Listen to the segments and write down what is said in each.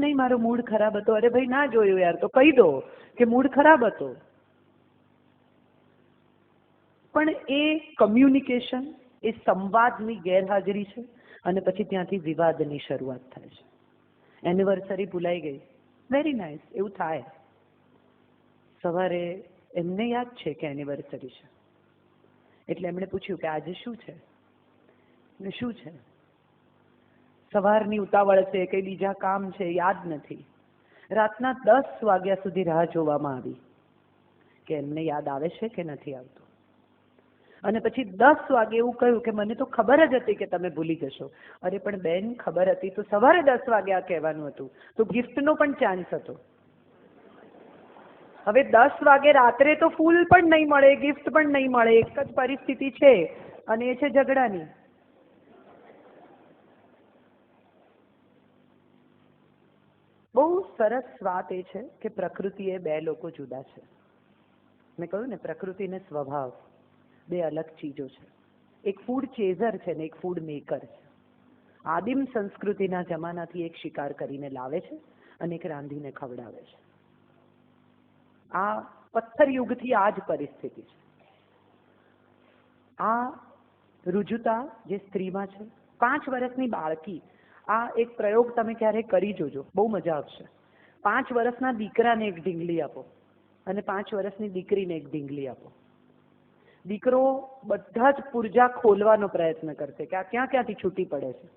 નહીં, મારો મૂડ ખરાબ હતો. અરે ભાઈ, ના જોયું યાર, તો કહી દો કે મૂડ ખરાબ હતો. પણ એ કમ્યુનિકેશન, એ સંવાદની ગેરહાજરી છે, અને પછી ત્યાંથી વિવાદની શરૂઆત થાય છે. એનિવર્સરી ભૂલાઈ ગઈ, વેરી નાઇસ, એવું થાય. સવારે એમને યાદ છે કે એનિવર્સરી છે, એટલે એમણે પૂછ્યું કે આજે શું છે ને શું છે. સવારની ઉતાવળ છે, કઈ બીજા કામ છે, યાદ નથી. રાતના 10 વાગ્યા સુધી રાહ જોવામાં આવી કે એમને યાદ આવે છે કે નથી આવતું. અને પછી 10 વાગે એવું કહ્યું કે મને તો ખબર જ હતી કે તમે ભૂલી જશો. અરે પણ બેન, ખબર હતી તો સવારે 10 વાગે આ કહેવાનું હતું, તો ગિફ્ટનો પણ ચાન્સ હતો. હવે 10 વાગે રાત્રે તો ફૂલ પણ નહીં મળે, ગિફ્ટ પણ નહીં મળે. એક જ પરિસ્થિતિ છે, અને એ છે ઝઘડાની. બહુ સરસ વાત એ છે કે પ્રકૃતિ એ બે લોકો જુદા છે. મેં કહ્યું ને, પ્રકૃતિ ને સ્વભાવ બે અલગ ચીજો છે. એક ફૂડ ચેઝર છે ને એક ફૂડ મેકર છે. આદિમ સંસ્કૃતિના જમાનાથી એક શિકાર કરીને લાવે છે અને એક રાંધીને ખવડાવે છે. આ પથ્થર યુગથી આ જ પરિસ્થિતિ છે. આ રુજુતા જે સ્ત્રીમાં છે, 5 વર્ષની બાળકી, આ એક પ્રયોગ તમે ક્યારેક કરી જોજો, બહુ મજા આવશે. 5 વર્ષના દીકરાને એક ઢીંગલી આપો અને 5 વર્ષની દીકરીને એક ઢીંગલી આપો. દીકરો બધા જ પુર્જા ખોલવાનો પ્રયત્ન કરશે કે આ ક્યાંથી છૂટી પડે છે,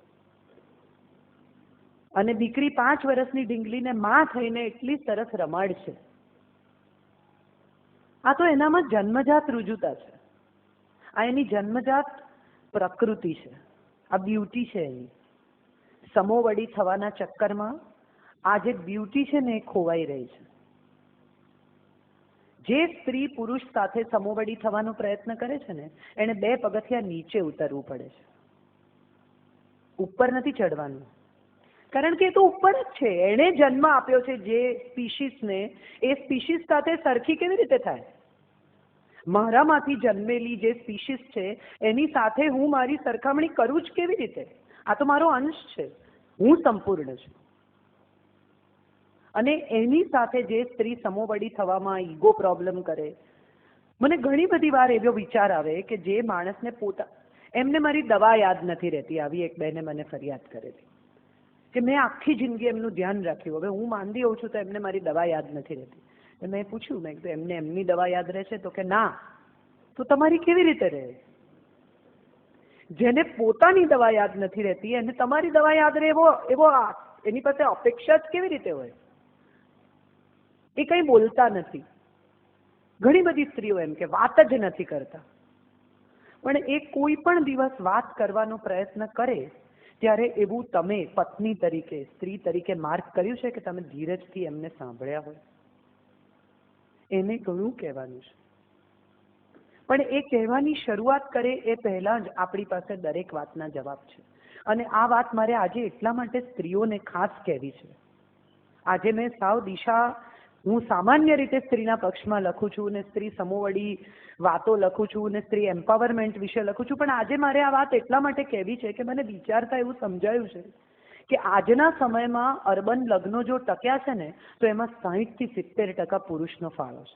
અને દીકરી 5 વર્ષની ઢીંગલીને માં થઈને એટલી સરસ રમાડશે. આ તો એનામાં જન્મજાત રુજુતા છે. આ એની જન્મજાત પ્રકૃતિ છે. આ બ્યુટી છે એની. સમોવડી થવાના ચક્કરમાં આ જે બ્યુટી છે ને એ ખોવાઈ રહી છે. જે સ્ત્રી પુરુષ સાથે સમોવડી થવાનો પ્રયત્ન કરે છે ને, એને 2 પગથિયા નીચે ઉતરવું પડે છે, ઉપર નથી ચડવાનું. કારણ કે એ તો ઉપર જ છે. એણે જન્મ આપ્યો છે જે સ્પીશીસને, એ સ્પીશીસ સાથે સરખી કેવી રીતે થાય? મારામાંથી જન્મેલી જે સ્પીશીસ છે એની સાથે હું મારી સરખામણી કરું જ કેવી રીતે? આ તો મારો અંશ છે, હું સંપૂર્ણ છું. અને એની સાથે જે સ્ત્રી સમોવડી થવામાં ઈગો પ્રોબ્લેમ કરે, મને ઘણી બધી વાર એવો વિચાર આવે કે જે માણસને એમને મારી દવા યાદ નથી રહેતી. આવી એક બહેને મને ફરિયાદ કરેલી કે મેં આખી જિંદગી એમનું ધ્યાન રાખ્યું, હવે હું માંદી હોઉં છું તો એમને મારી દવા યાદ નથી રહેતી. મેં પૂછ્યું, મેં કીધું એમને એમની દવા યાદ રહેશે? તો કે ના. તો તમારી કેવી રીતે રહે? જેને પોતાની દવા યાદ નથી રહેતી એને તમારી દવા યાદ રહે એવો એની પાસે અપેક્ષા જ કેવી રીતે હોય? એ કંઈ બોલતા નથી. ઘણી બધી સ્ત્રીઓ એમ કે વાત જ નથી કરતા. પણ એ કોઈ પણ દિવસ વાત કરવાનો પ્રયત્ન કરે ત્યારે એવું તમે પત્ની તરીકે, સ્ત્રી તરીકે માર્ક કર્યું છે કે તમે ધીરજથી એમને સાંભળ્યા હોય? એને ઘણું કહેવાનું છે. પણ એ કહેવાની શરૂઆત કરે એ પહેલા જ આપણી પાસે દરેક વાતના જવાબ છે. અને આ વાત મારે આજે એટલા માટે સ્ત્રીઓને ખાસ કહેવી છે. આજે મેં સાવ દિશા, હું સામાન્ય રીતે સ્ત્રીના પક્ષમાં લખું છું ને સ્ત્રી સમોવડી વાતો લખું છું ને સ્ત્રી એમ્પાવરમેન્ટ વિશે લખું છું, પણ આજે મારે આ વાત એટલા માટે કહેવી છે કે મને વિચારતા એવું સમજાયું છે કે આજના સમયમાં અર્બન લગ્નો જો ટક્યા છે ને તો એમાં 60 થી 70% પુરુષનો ફાળો છે.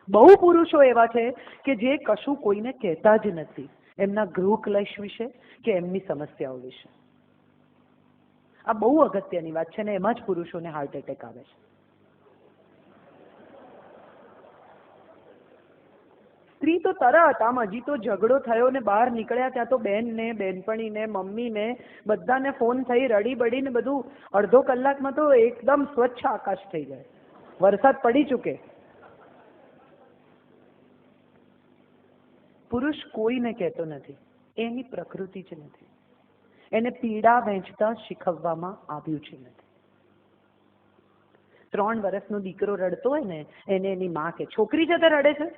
બહુ પુરુષો એવા છે કે જે કશું કોઈને કહેતા જ નથી, એમના ગૃહ ક્લેશ વિશે કે એમની સમસ્યાઓ વિશે. આ બહુ અગત્યની વાત છે ને એમાં જ પુરુષોને હાર્ટ એટેક આવે છે. સ્ત્રી તો તરત આમ હજી તો ઝઘડો થયો ને બહાર નીકળ્યા ત્યાં તો બેનને, બેનપણીને, મમ્મીને બધાને ફોન થઈ રડી બડીને બધું અડધો કલાકમાં તો એકદમ સ્વચ્છ આકાશ થઈ જાય, વરસાદ પડી ચૂકે. પુરુષ કોઈને કહેતો નથી, એની પ્રકૃતિ જ નથી. એને પીડા વહેંચતા શીખવવામાં આવ્યું છે નથી. 3 વર્ષનો દીકરો રડતો હોય ને એને એની માં કે છોકરી છે તે રડે છે.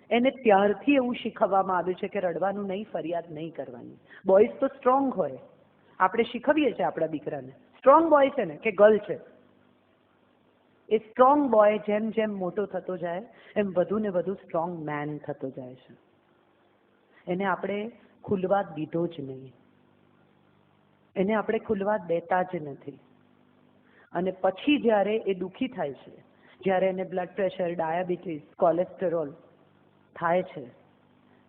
એને ત્યારથી એવું શીખવવામાં આવ્યું છે કે રડવાનું નહીં, ફરિયાદ નહીં કરવાની. બોયઝ તો સ્ટ્રોંગ હોય, આપણે શીખવીએ છીએ આપણા દીકરાને. સ્ટ્રોંગ બોય છે ને કે ગર્લ છે, એ સ્ટ્રોંગ બોય જેમ જેમ મોટો થતો જાય એમ વધુ ને વધુ સ્ટ્રોંગ મેન થતો જાય છે. એને આપણે ખુલવા દીધો જ નહીં. એને આપણે ખુલવા દેતા જ નથી. અને પછી જ્યારે એ દુઃખી થાય છે, જ્યારે એને બ્લડ પ્રેશર, ડાયાબિટીસ, કોલેસ્ટેરોલ થાય છે,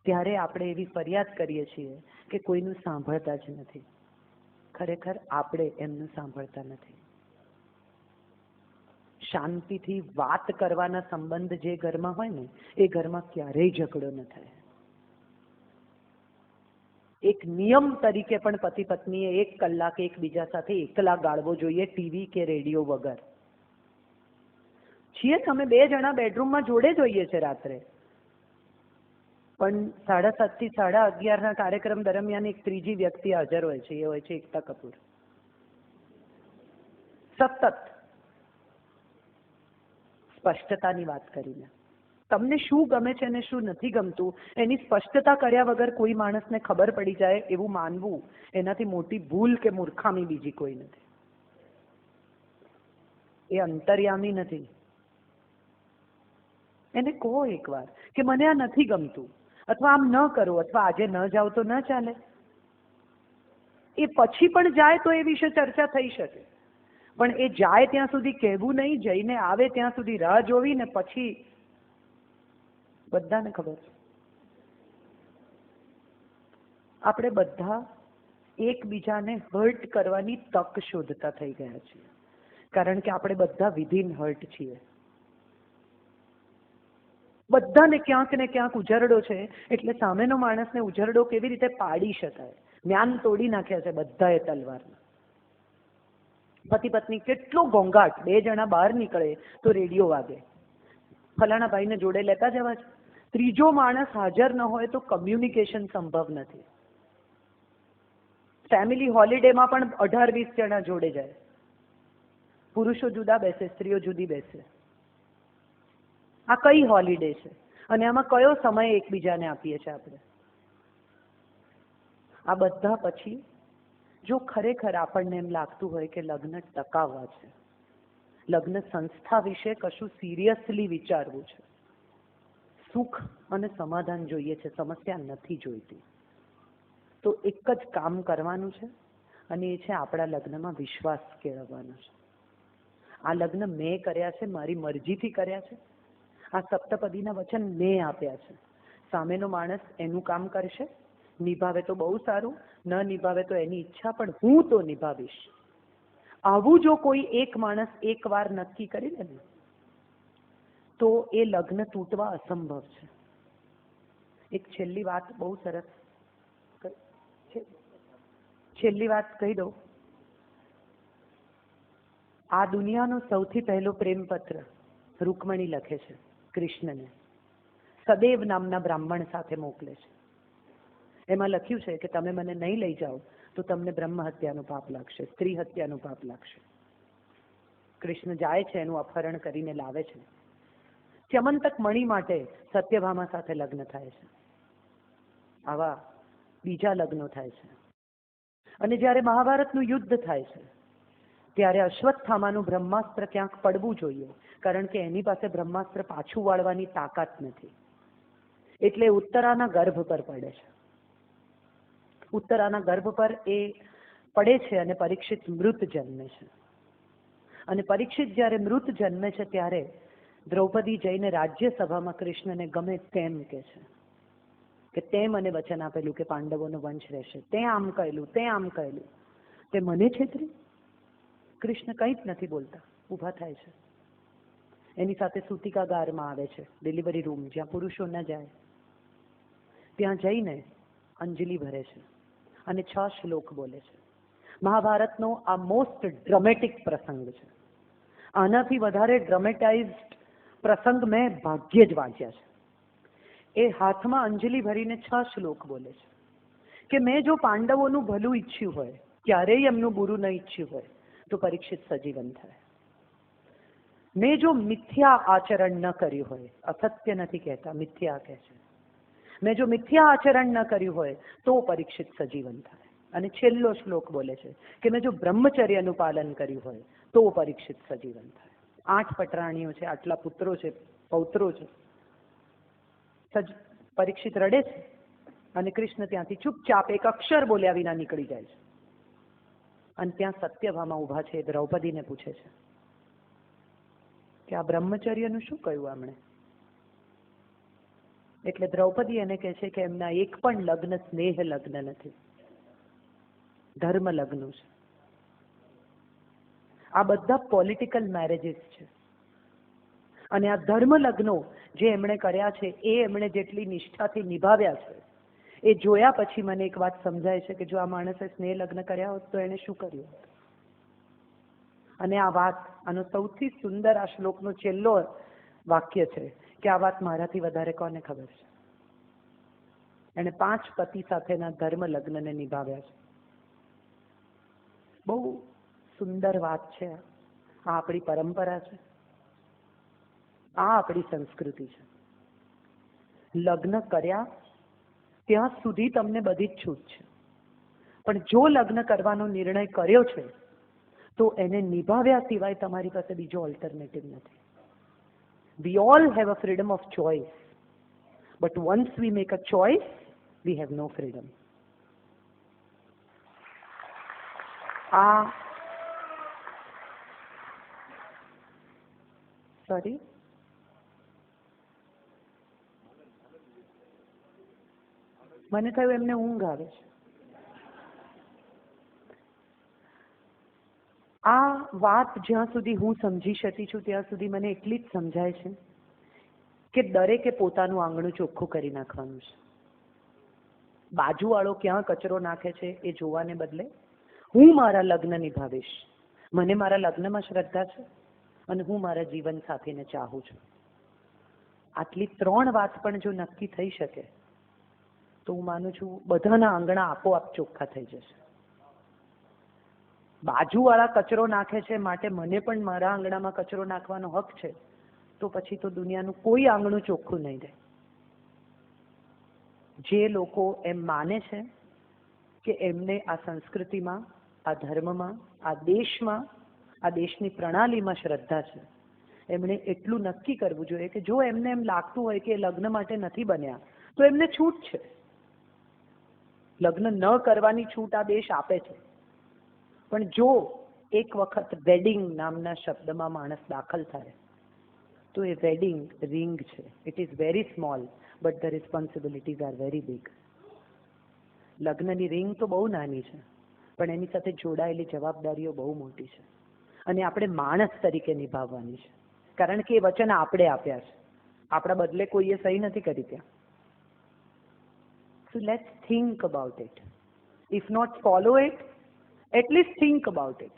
ત્યારે આપણે એવી ફરિયાદ કરીએ છીએ કે કોઈનું સાંભળતા જ નથી. ખરેખર આપણે એમનું સાંભળતા નથી. શાંતિથી વાત કરવાના સંબંધ જે ઘરમાં હોય ને, એ ઘરમાં ક્યારેય ઝઘડો ન થાય. એક નિયમ તરીકે પણ પતિ પત્નીએ 1 કલાક એકબીજા સાથે એકલા ગાળવો જોઈએ, ટીવી કે રેડિયો વગર. છીએ અમે 2 જણા બેડરૂમમાં જોડે જોઈએ છે રાત્રે, પણ 7:30 થી 11:30 કાર્યક્રમ દરમિયાન એક ત્રીજી વ્યક્તિ હાજર હોય છે, એ હોય છે એકતા કપૂર. સતત સ્પષ્ટતાની વાત કરીને તમને શું ગમે છે અને શું નથી ગમતું એની સ્પષ્ટતા કર્યા વગર કોઈ માણસને ખબર પડી જાય એવું માનવું, એનાથી મોટી ભૂલ કે મૂર્ખામી બીજી કોઈ નથી. એ અંતર્યામી નથી. એને કહો એકવાર કે મને આ નથી ગમતું, અથવા આમ ન કરો, અથવા આજે ન જાવ તો ન ચાલે. એ પછી પણ જાય તો એ વિશે ચર્ચા થઈ શકે, પણ એ જાય ત્યાં સુધી કહેવું નહીં, જઈને આવે ત્યાં સુધી રાહ જોવી, ને પછી બધાને ખબર છે આપણે બધા એકબીજાને હર્ટ કરવાની તક શોધતા થઈ ગયા છીએ, કારણ કે આપણે બધા વિધિન હર્ટ છીએ. બધાને ક્યાંક ને ક્યાંક ઉજરડો છે, એટલે સામેનો માણસને ઉજરડો કેવી રીતે પાડી શકાય, જ્ઞાન તોડી નાખ્યા છે બધાએ તલવારના. પતિ પત્ની કેટલો ઘોંઘાટ, 2 જણા બહાર નીકળે તો રેડિયો વાગે, ફલાણા ભાઈને જોડે લેતા જવા છે. ત્રીજો માણસ હાજર ન હોય તો કમ્યુનિકેશન સંભવ નથી. ફેમિલી હોલિડેમાં પણ 18-20 જણા જોડે જાય. પુરુષો જુદા બેસે, સ્ત્રીઓ જુદી બેસે. આ કઈ હોલિડે છે અને આમાં કયો સમય એકબીજાને આપીએ છીએ આપણે? આ બધા પછી જો ખરેખર આપણને એમ લાગતું હોય કે લગ્ન ટકાવવા છે, લગ્ન સંસ્થા વિશે કશું સિરિયસલી વિચારવું છે, સુખ અને સમાધાન જોઈએ છે, સમસ્યા નથી જોઈતી, તો એક જ કામ કરવાનું છે, અને એ છે આપણા લગ્નમાં વિશ્વાસ કેળવવાનો છે. આ લગ્ન મેં કર્યા છે, મારી મરજીથી કર્યા છે. આ સપ્તપદીના વચન મેં આપ્યા છે. સામેનો માણસ એનું કામ કરશે, નિભાવે તો બહુ સારું, ન નિભાવે તો એની ઈચ્છા, પણ હું તો નિભાવીશ. આવું જો કોઈ એક માણસ એકવાર નક્કી કરી લે ને, તો એ લગ્ન તૂટવા અસંભવ છે. એક છેલ્લી વાત બહુ સરસ, છેલ્લી વાત કહી દઉં. આ દુનિયાનો સૌથી પહેલો પ્રેમપત્ર રૂકમણી લખે છે કૃષ્ણને, સદેવ નામના બ્રાહ્મણ સાથે મોકલે છે. એમાં લખ્યું છે કે તમે મને નહીં લઈ જાઓ તો તમને બ્રહ્મ હત્યાનું પાપ લાગશે, સ્ત્રી હત્યાનું પાપ લાગશે. કૃષ્ણ જાય છે, એનું અપહરણ કરીને લાવે છે. ચ્યમંતક મણી માટે સત્યભામા સાથે લગ્ન થાય છે. આવા બીજા લગ્નો થાય છે. અને જ્યારે મહાભારતનું યુદ્ધ થાય છે, ત્યારે અશ્વત્થામાનું બ્રહ્માસ્ત્ર ક્યાંક પડવું જોઈએ, કારણ કે એની પાસે બ્રહ્માસ્ત્ર પાછું વાળવાની તાકાત નથી. એટલે ઉત્તરાના ગર્ભ પર પડે છે. ઉત્તરાના ગર્ભ પર એ પડે છે અને પરીક્ષિત મૃત જન્મે છે. અને પરીક્ષિત જ્યારે મૃત જન્મે છે, ત્યારે દ્રૌપદી જઈને રાજ્યસભામાં કૃષ્ણને ગમે તેમ કહે છે કે તે મને વચન આપેલું કે પાંડવોનો વંશ રહેશે, તે આમ કહેલું, તે આમ કહેલું, તે મને છેતરી. કૃષ્ણ કંઈ જ નથી બોલતા, ઊભા થાય છે. એની સાથે સૂતિકાગારમાં આવે છે, ડિલિવરી રૂમ જ્યાં પુરુષો ન જાય. ત્યાં જઈને અંજલિ ભરે છે અને 6 શ્લોક બોલે છે. મહાભારતનો આ મોસ્ટ ડ્રામેટિક પ્રસંગ છે. આનાથી વધારે ડ્રામેટાઇઝ્ડ પ્રસંગ મેં ભાગ્યે જ વાંચ્યા છે. એ હાથમાં અંજલિ ભરીને 6 શ્લોક બોલે છે કે મેં જો પાંડવોનું ભલું ઈચ્છ્યું હોય, ક્યારેય એમનું બુરું ન ઈચ્છ્યું હોય, તો પરીક્ષિત સજીવન થાય. મેં જો મિથ્યા આચરણ ન કર્યું હોય, અસત્ય નથી કહેતા, મિથ્યા કહે છે, મેં જો મિથ્યા આચરણ ન કર્યું હોય તો પરીક્ષિત સજીવન થાય. અને છેલ્લો શ્લોક બોલે છે કે મેં જો બ્રહ્મચર્યનું પાલન કર્યું હોય તો પરીક્ષિત સજીવન થાય. 8 પટરાણીઓ છે, આટલા પુત્રો છે, પૌત્રો છે. પરીક્ષિત રડે છે અને કૃષ્ણ ત્યાંથી ચૂપચાપ એક અક્ષર બોલ્યા વિના નીકળી જાય છે. અને ત્યાં સત્યભામા ઊભા છે, એ દ્રૌપદીને પૂછે છે કે આ બ્રહ્મચર્યનું શું કહ્યું આમણે? એટલે દ્રૌપદી એને કહે છે કે એમના એક પણ લગ્ન સ્નેહ લગ્ન નથી, ધર્મ લગ્ન છે. આ બધા પોલિટિકલ મેરેજીસ છે. અને આ ધર્મ લગ્નો જે એમણે કર્યા છે એ એમણે જેટલી નિષ્ઠાથી નિભાવ્યા છે એ જોયા પછી મને એક વાત સમજાય છે કે જો આ માણસે સ્નેહ લગ્ન કર્યા હોત તો એને શું કર્યું હોત. અને આ વાત, આનો સૌથી સુંદર આ શ્લોકનો છેલ્લો વાક્ય છે કે આ વાત મારાથી વધારે કોને ખબર છે. એને 5 પતિ સાથેના ધર્મ લગ્નને નિભાવ્યા છે. બહુ સુંદર વાત છે. આ આપણી પરંપરા છે, આ આપણી સંસ્કૃતિ છે. લગ્ન કર્યા ત્યાં સુધી તમને બધી જ છૂટ છે, પણ જો લગ્ન કરવાનો નિર્ણય કર્યો છે તો એને નિભાવ્યા સિવાય તમારી પાસે બીજો ઓલ્ટરનેટિવ નથી. We all have a freedom of choice, but once we make a choice, we have no freedom. Sorry? મને થયું એમને ઊંઘ આવે છે. આ વાત જ્યાં સુધી હું સમજી શકી છું ત્યાં સુધી મને એટલી જ સમજાય છે કે દરેકે પોતાનું આંગણું ચોખ્ખું કરી નાખવાનું છે. બાજુવાળો ક્યાં કચરો નાખે છે એ જોવાને બદલે હું મારા લગ્ન નિભાવીશ. મને મારા લગ્નમાં શ્રદ્ધા છે અને હું મારા જીવન સાથીને ચાહું છું. આટલી 3 વાત પણ જો નક્કી થઈ શકે તો હું માનું છું બધાના આંગણા આપોઆપ ચોખ્ખા થઈ જશે. બાજુવાળા કચરો નાખે છે માટે મને પણ મારા આંગણામાં કચરો નાખવાનો હક છે, તો પછી તો દુનિયાનું કોઈ આંગણું ચોખ્ખું નહીં રહે. જે લોકો એમ માને છે કે એમને આ સંસ્કૃતિમાં, આ ધર્મમાં, આ દેશમાં, આ દેશની પ્રણાલીમાં શ્રદ્ધા છે, એમણે એટલું નક્કી કરવું જોઈએ કે જો એમને એમ લાગતું હોય કે લગ્ન માટે નથી બન્યા તો એમને છૂટ છે. લગ્ન ન કરવાની છૂટ આ દેશ આપે છે. પણ જો એક વખત વેડિંગ નામના શબ્દમાં માણસ દાખલ થાય તો એ વેડિંગ રિંગ છે. It is very small but the responsibilities are very big. લગ્નની રિંગ તો બહુ નાની છે પણ એની સાથે જોડાયેલી જવાબદારીઓ બહુ મોટી છે અને આપણે માણસ તરીકે નિભાવવાની છે, કારણ કે એ વચન આપણે આપ્યા છે. આપણા બદલે કોઈએ સહી નથી કરી ત્યાં. So let's think about it. If not follow it, at least think about it.